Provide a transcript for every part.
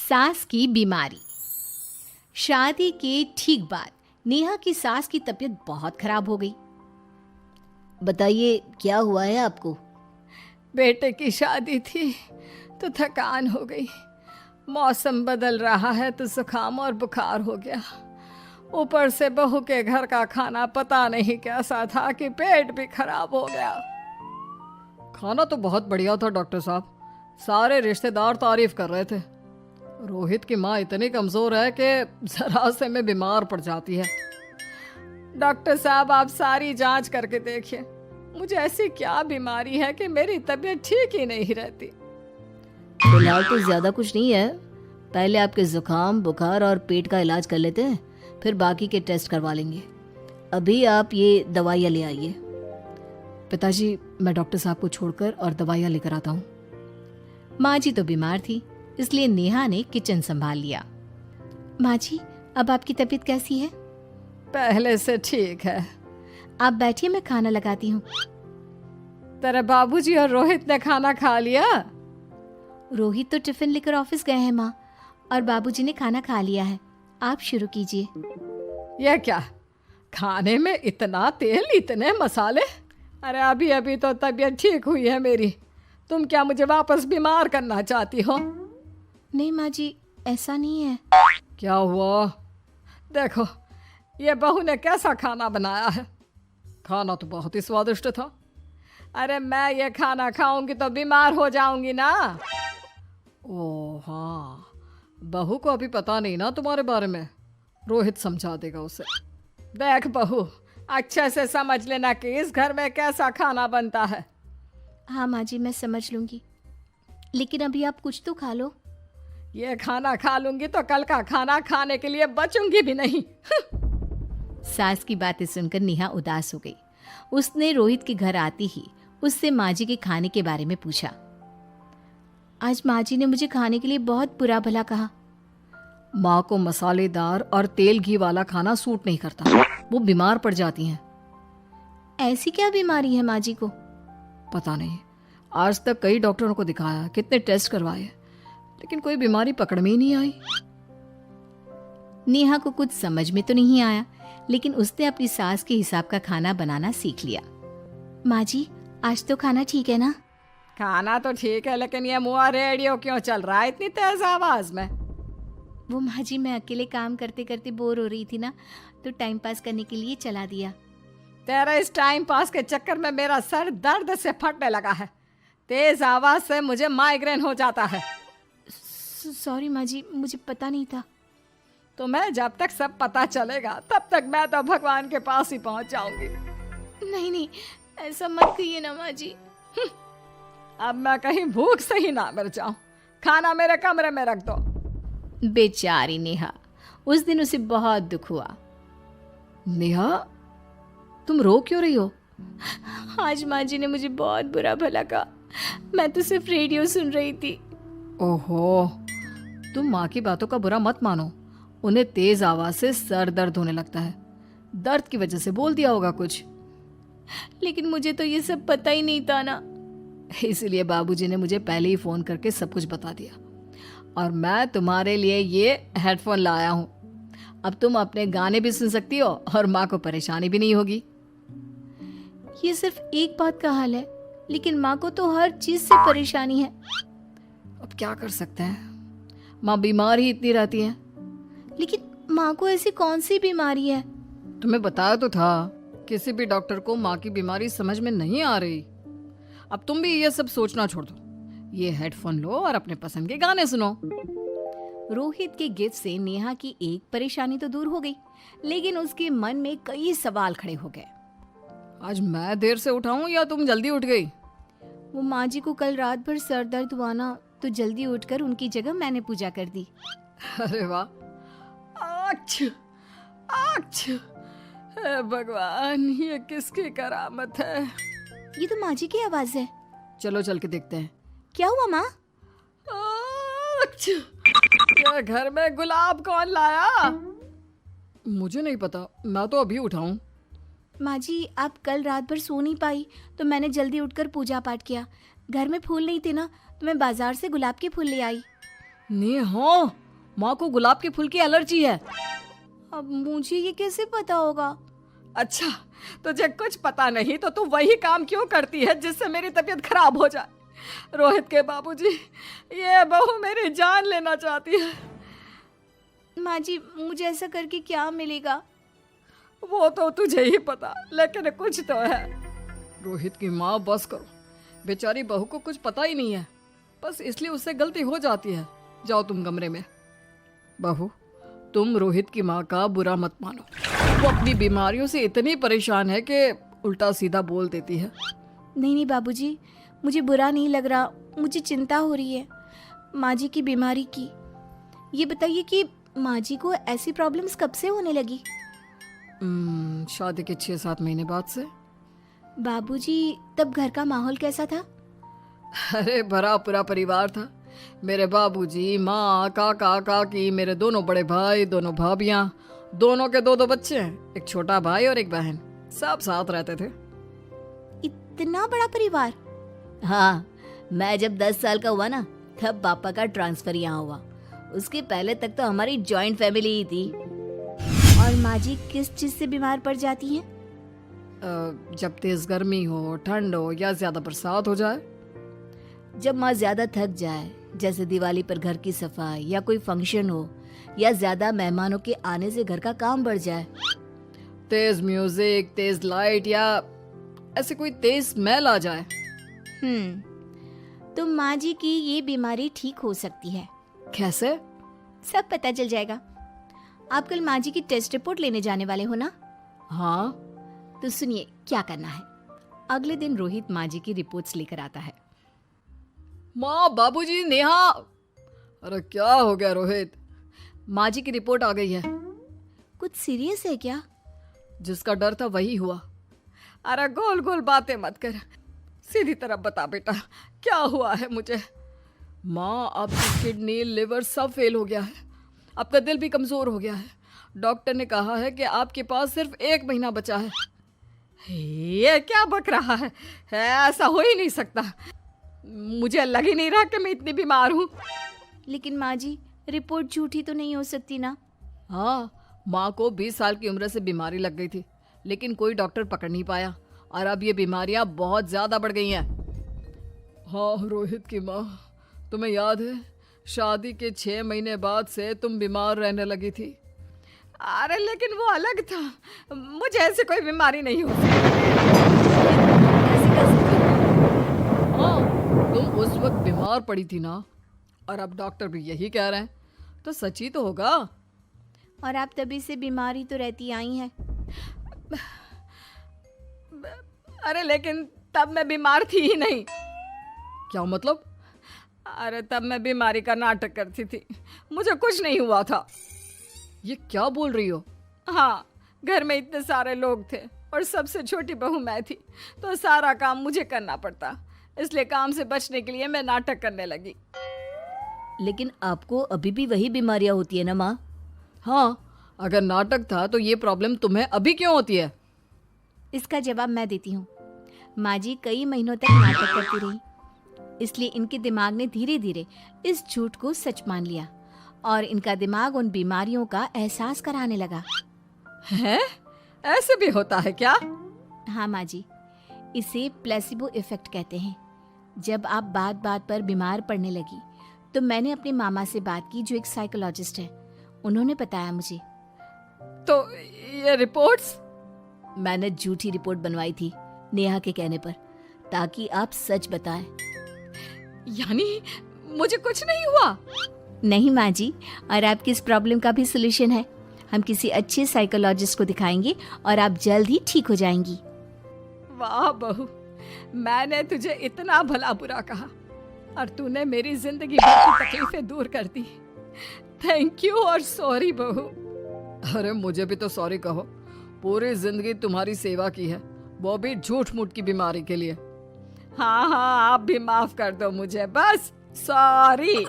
सास की बीमारी। शादी के ठीक बाद नेहा की सास की तबीयत बहुत खराब हो गई। बताइए क्या हुआ है आपको? बेटे की शादी थी तो थकान हो गई। मौसम बदल रहा है तो जुकाम और बुखार हो गया। ऊपर से बहू के घर का खाना पता नहीं कैसा था कि पेट भी खराब हो गया। खाना तो बहुत बढ़िया था डॉक्टर साहब, सारे रिश्तेदार तारीफ कर रहे थे। रोहित की माँ इतनी कमजोर है कि जरा से में बीमार पड़ जाती है। डॉक्टर साहब आप सारी जांच करके देखिए, मुझे ऐसी क्या बीमारी है कि मेरी तबीयत ठीक ही नहीं रहती। फिलहाल तो ज्यादा कुछ नहीं है, पहले आपके जुकाम बुखार और पेट का इलाज कर लेते हैं, फिर बाकी के टेस्ट करवा लेंगे। अभी आप ये दवाइयाँ ले आइए। पिताजी मैं डॉक्टर साहब को छोड़कर और दवाइयाँ लेकर आता हूँ। माँ जी तो बीमार थी, इसलिए नेहा ने किचन संभाल लिया। माँ जी अब आपकी तबीयत कैसी है? पहले से ठीक है। आप बैठिए, मैं खाना लगाती हूँ। तेरे बाबूजी और रोहित ने खाना खा लिया? रोहित तो टिफिन लेकर ऑफिस गए हैं माँ, और बाबूजी ने खाना खा लिया है। आप शुरू कीजिए। यह क्या, खाने में इतना तेल इतने मसाले? अरे अभी अभी तो तबीयत ठीक हुई है मेरी, तुम क्या मुझे वापस बीमार करना चाहती हो? नहीं माँ जी, ऐसा नहीं है। क्या हुआ? देखो ये बहू ने कैसा खाना बनाया है। खाना तो बहुत ही स्वादिष्ट था। अरे मैं ये खाना खाऊंगी तो बीमार हो जाऊंगी ना। ओह हाँ, बहू को अभी पता नहीं ना तुम्हारे बारे में, रोहित समझा देगा उसे। देख बहू, अच्छे से समझ लेना कि इस घर में कैसा खाना बनता है। हाँ माँ जी, मैं समझ लूंगी, लेकिन अभी आप कुछ तो खा लो। ये खाना खा लूंगी तो कल का खाना खाने के लिए बचूंगी भी नहीं। सास की बातें सुनकर नेहा उदास हो गई। उसने रोहित के घर आती ही उससे माँ जी के खाने के बारे में पूछा। आज माँ जी ने मुझे खाने के लिए बहुत बुरा भला कहा। माँ को मसालेदार और तेल घी वाला खाना सूट नहीं करता, वो बीमार पड़ जाती हैं। ऐसी क्या बीमारी है माँ जी को? पता नहीं, आज तक कई डॉक्टरों को दिखाया, कितने टेस्ट करवाए, लेकिन कोई बीमारी पकड़ में ही नहीं आई। नेहा को कुछ समझ में तो नहीं आया, लेकिन उसने अपनी सास के हिसाब का खाना बनाना सीख लिया। माँ जी आज तो खाना ठीक है ना? खाना तो ठीक है, लेकिन ये मुआ रेडियो क्यों चल रहा है इतनी तेज आवाज में? वो माँ जी मैं अकेले काम करते करते बोर हो रही थी ना, तो टाइम पास करने के लिए चला दिया। तेरा इस टाइम पास के चक्कर में मेरा सर दर्द से फटने लगा है। तेज आवाज से मुझे माइग्रेन हो जाता है। सॉरी माँ जी, मुझे पता नहीं था। तुम्हें जब तक सब पता चलेगा तब तक मैं तो भगवान के पास ही पहुंच जाऊंगी। नहीं नहीं, ऐसा मत कहिए ना माँ जी। अब मैं कहीं भूख से ही ना मर जाऊं। खाना मेरे कमरे में रख दो। बेचारी नेहा, उस दिन उसे बहुत दुख हुआ। नेहा तुम रो क्यों रही हो? आज माँ जी ने मुझे बहुत बुरा भला कहा, मैं तो सिर्फ रेडियो सुन रही थी। ओहो, तुम माँ की बातों का बुरा मत मानो, उन्हें तेज आवाज से सर दर्द होने लगता है, दर्द की वजह से बोल दिया होगा कुछ। लेकिन मुझे तो ये सब पता ही नहीं था ना, इसलिए बाबूजी ने मुझे पहले ही फोन करके सब कुछ बता दिया, और मैं तुम्हारे लिए ये हेडफोन लाया हूँ। अब तुम अपने गाने भी सुन सकती हो और माँ को परेशानी भी नहीं होगी। ये सिर्फ एक बात का हाल है, लेकिन माँ को तो हर चीज से परेशानी है। अब क्या कर सकते हैं, माँ बीमार ही इतनी रहती है। लेकिन माँ को ऐसी कौन सी बीमारी है? तुम्हें बताया तो था, किसी भी डॉक्टर को माँ की बीमारी समझ में नहीं आ रही। अब तुम भी ये सब सोचना छोड़ दो, ये हेडफोन लो और अपने पसंद के गाने सुनो। रोहित के गिफ्ट से नेहा की एक परेशानी तो दूर हो गई, लेकिन उसके मन में कई सवाल खड़े हो गए। आज मैं देर से उठाऊं या तुम जल्दी उठ गई? वो माँ जी को कल रात भर सर दर्द हुआ ना, तो जल्दी उठकर उनकी जगह मैंने पूजा कर दी। अरे वाह, अच्छा अच्छा, हे भगवान ये किसकी करामत है? ये तो माँ जी की आवाज है। चलो चल के देखते हैं। क्या हुआ माँ? अच्छा, ये घर में गुलाब कौन लाया? मुझे नहीं पता, मैं तो अभी उठा हूँ। माँ जी आप कल रात भर सो नहीं पाई, तो मैंने जल्दी उठकर पूजा पाठ किया। घर में फूल नहीं थे ना, तो मैं बाजार से गुलाब के फूल ले आई। नेहा, माँ को गुलाब के फूल की एलर्जी है। अब मुझे ये कैसे पता होगा? अच्छा, तुझे कुछ पता नहीं तो तू वही काम क्यों करती है जिससे मेरी तबीयत खराब हो जाए? रोहित के बाबूजी, ये बहू मेरी जान लेना चाहती है। माँ जी, मुझे ऐसा करके क्या मिलेगा? वो तो तुझे ही पता, लेकिन कुछ तो है। रोहित की माँ, बस करो। बेचारी बहू को कुछ पता ही नहीं है, बस इसलिए उससे गलती हो जाती है। जाओ तुम कमरे में। बहू, तुम रोहित की माँ का बुरा मत मानो। वो अपनी बीमारियों से इतनी परेशान है कि उल्टा सीधा बोल देती है। नहीं नहीं बाबूजी, मुझे बुरा नहीं लग रहा, मुझे चिंता हो रही है माँ जी की बीमारी की। ये बताइए कि माँ जी को ऐसी प्रॉब्लम्स कब से होने लगी? शादी के 6-7 महीने बाद से। बाबूजी, तब घर का माहौल कैसा था? अरे भरा पूरा परिवार था। मेरे बाबूजी, माँ, काका, काकी, मेरे दोनों बड़े भाई, दोनों भाभियाँ, दोनों के 2-2 बच्चे हैं, एक छोटा भाई और एक बहन। सब साथ रहते थे। इतना बड़ा परिवार? हाँ, मैं जब 10 साल का हुआ ना, तब पापा का ट्रांसफर यहाँ हुआ। उसके पहले तक तो हमारी जॉइंट फैमिली ही थी। और माँ जी किस चीज से बीमार पड़ जाती हैं? जब तेज गर्मी हो, ठंड हो या ज्यादा बरसात हो जाए। जब माँ ज्यादा थक जाए, जैसे दिवाली पर घर की सफाई या कोई फंक्शन हो, या ज्यादा मेहमानों के आने से घर का काम बढ़ जाए। तेज म्यूजिक, तेज लाइट या ऐसे कोई तेज स्मेल आ जाए। तो माँ जी की ये बीमारी ठीक हो सकती है। कैसे? सब पता चल जाएगा। आप कल माँ जी की टेस्ट रिपोर्ट लेने जाने वाले हो ना? हाँ। तो सुनिए क्या करना है। अगले दिन रोहित माँ जी की रिपोर्ट्स लेकर आता है। माँ, बाबूजी, नेहा। अरे क्या हो गया रोहित? माँ जी की रिपोर्ट आ गई है। कुछ सीरियस है क्या? जिसका डर था वही हुआ। अरे गोल गोल बातें मत कर, सीधी तरफ बता बेटा, क्या हुआ है मुझे? माँ, आपकी किडनी, लिवर सब फेल हो गया है। आपका दिल भी कमजोर हो गया है। डॉक्टर ने कहा है कि आपके पास सिर्फ 1 महीना बचा है। ये क्या बक रहा है? ऐसा हो ही नहीं सकता। मुझे लग ही नहीं रहा कि मैं इतनी बीमार हूँ। लेकिन माँ जी, रिपोर्ट झूठी तो नहीं हो सकती ना? हाँ, माँ को 20 साल की उम्र से बीमारी लग गई थी, लेकिन कोई डॉक्टर पकड़ नहीं पाया और अब ये बीमारियां बहुत ज्यादा बढ़ गई हैं। हाँ रोहित की माँ, तुम्हें याद है शादी के 6 महीने बाद से तुम बीमार रहने लगी थी। अरे लेकिन वो अलग था, मुझे ऐसे कोई बीमारी नहीं होती। हाँ, तुम उस वक्त बीमार पड़ी थी ना, और अब डॉक्टर भी यही कह रहे हैं, तो सच ही तो होगा। और आप तभी से बीमार ही तो रहती आई हैं। अरे लेकिन तब मैं बीमार थी ही नहीं। क्या मतलब? अरे तब मैं बीमारी का नाटक करती थी, मुझे कुछ नहीं हुआ था। ये क्या बोल रही हो? हाँ, घर में इतने सारे लोग थे और सबसे छोटी बहू मैं थी, तो सारा काम मुझे करना पड़ता, इसलिए काम से बचने के लिए मैं नाटक करने लगी। लेकिन आपको अभी भी वही बीमारियां होती है ना माँ? हाँ, अगर नाटक था तो ये प्रॉब्लम तुम्हें अभी क्यों होती है? इसका जवाब मैं देती हूँ। माँ जी कई महीनों तक नाटक करती रही, इसलिए इनके दिमाग ने धीरे धीरे इस झूठ को सच मान लिया और इनका दिमाग उन बीमारियों का एहसास कराने लगा। हैं? ऐसे भी होता है क्या? हाँ माँ जी, इसे प्लेसिबो इफेक्ट कहते हैं। जब आप बात बात पर बीमार पड़ने लगी तो मैंने अपने मामा से बात की जो एक साइकोलॉजिस्ट है। उन्होंने बताया मुझे। तो ये रिपोर्ट्स? मैंने झूठी रिपोर्ट बनवाई थी नेहा के कहने पर, ताकि आप सच बताएं। यानी मुझे कुछ नहीं हुआ? नहीं माँ जी, और आपकी इस प्रॉब्लम का भी सोल्यूशन है। हम किसी अच्छे साइकोलॉजिस्ट को दिखाएंगे और आप जल्द ही ठीक हो जाएंगी। वाह बहू, मैंने तुझे इतना भला बुरा कहा और तूने मेरी जिंदगी भर की तकलीफें दूर कर दी। थैंक यू और सॉरी बहू। अरे मुझे भी तो सॉरी कहो, पूरी जिंदगी तुम्हारी सेवा की है, वो भी झूठ मूठ की बीमारी के लिए। हाँ हाँ, आप भी माफ कर दो मुझे, बस सॉरी।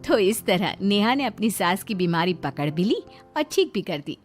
तो इस तरह नेहा ने अपनी सास की बीमारी पकड़ भी ली और ठीक भी कर दी।